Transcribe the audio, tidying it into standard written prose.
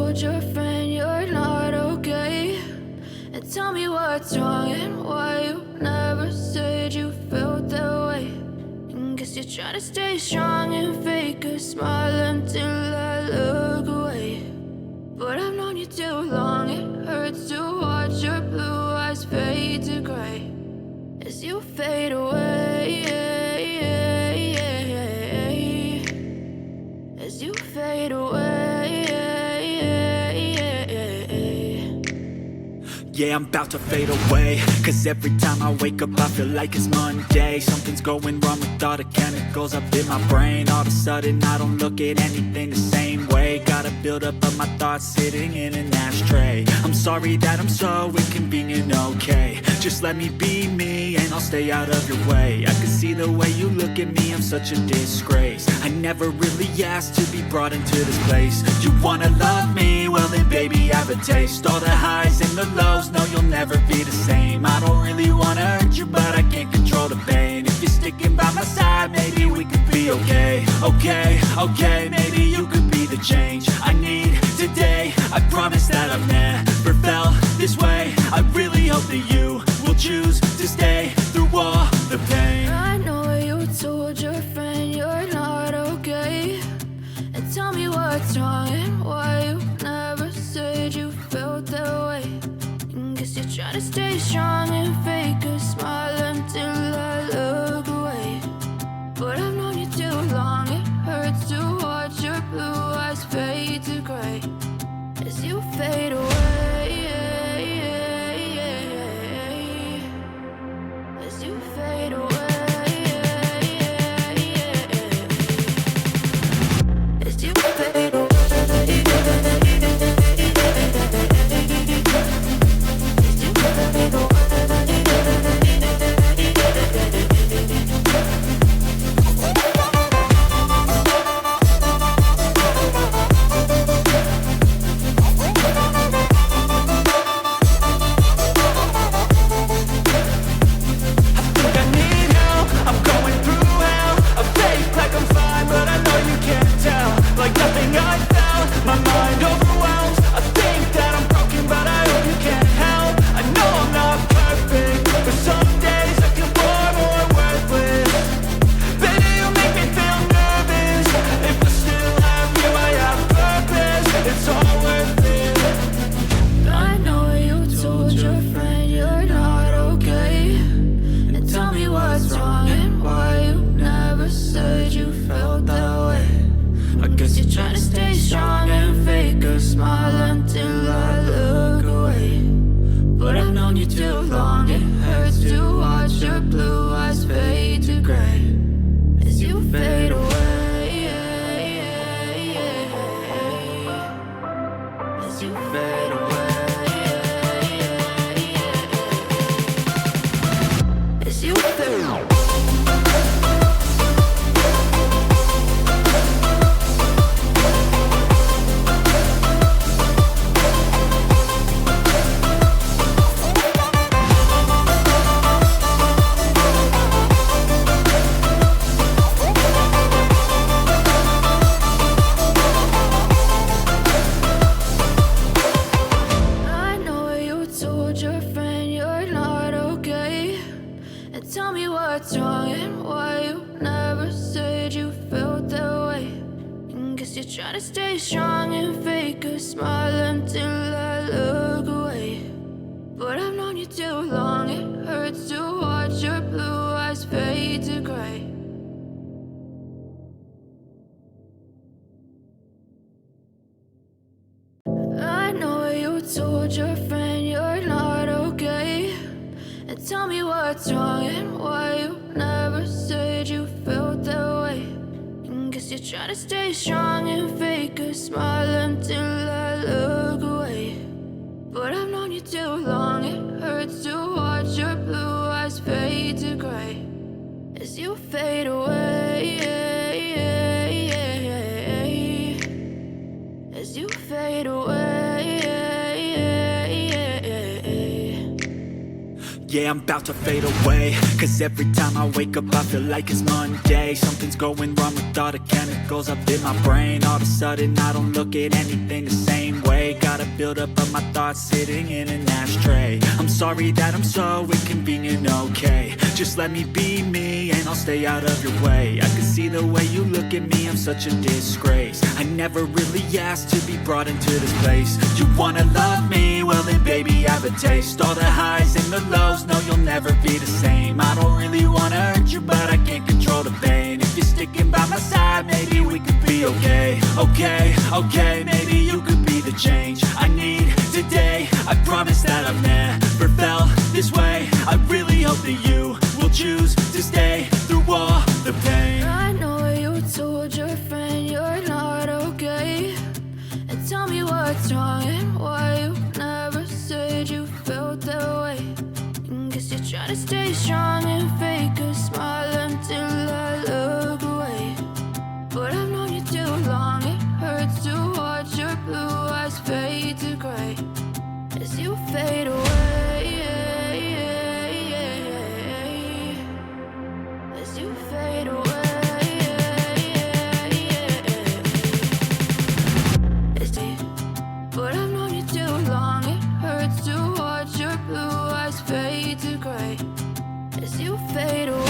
told your friend you're not okay? And tell me what's wrong and why you never said you felt that way. And guess you're trying to stay strong and fake a smile until I look away. But I've known you too long, it hurts to watch your blue eyes fade to gray as you fade away, as you fade away. Yeah, I'm about to fade away, cause every time I wake up I feel like it's Monday. Something's going wrong with all the chemicals up in my brain. All of a sudden I don't look at anything the same way. Got a build up of my thoughts sitting in an ashtray. I'm sorry that I'm so inconvenient, okay? Just let me be me and I'll stay out of your way. I can see the way you look at me, I'm such a disgrace. I never really asked to be brought into this place. You wanna love me? Well then baby, have a taste. All the highs and the lows, no, you'll never be the same. I don't really wanna hurt you, but I can't control the pain. If you're sticking by my side, maybe we could be okay. Okay, maybe you could be the change I need today. I promise that I've never felt this way. I really hope that you will choose to stay through all the pain. I know you told your friend you're not okay. And tell me what's wrong and why you never said you felt that way. Guess you're trying to stay strong and fake a smile until I look away. But I've known you too long, it hurts to watch your blue eyes fade to gray as you fade away, as you fade away, as you fade away. Told your friend you're not okay. And tell me what's wrong and why you never said you felt that way. And guess you're trying to stay strong and fake a smile until I look away. But I've known you too long, it hurts to watch your blue eyes fade to gray as you fade away, as you fade away. Yeah, I'm about to fade away, cause every time I wake up I feel like it's Monday. Something's going wrong with all the chemicals up in my brain. All of a sudden I don't look at anything the same way. Got a buildup of my thoughts sitting in an ashtray. I'm sorry that I'm so inconvenient, okay. Just let me be me and I'll stay out of your way. I can see the way you look at me, I'm such a disgrace. I never really asked to be brought into this place. You wanna love me? Well then baby I have a taste. All the highs and the lows, no you'll never be the same. I don't really wanna hurt you but I can't control the pain. If you're sticking by my side, maybe we could be okay. Okay, maybe you could be the change I need today. I promise that I've never felt this way. I really hope that you will choose to stay through all the pain. I know you told your friend you're not okay, and tell me what's wrong and why you never said you felt that way. Guess you're trying to stay strong and fake a smile until I look away. But I've known you too long, it hurts to watch your blue eyes fade to gray as you fade away. As you fade away. It's deep, but I've known you too long, it hurts to watch your blue eyes fade to gray as you fade away.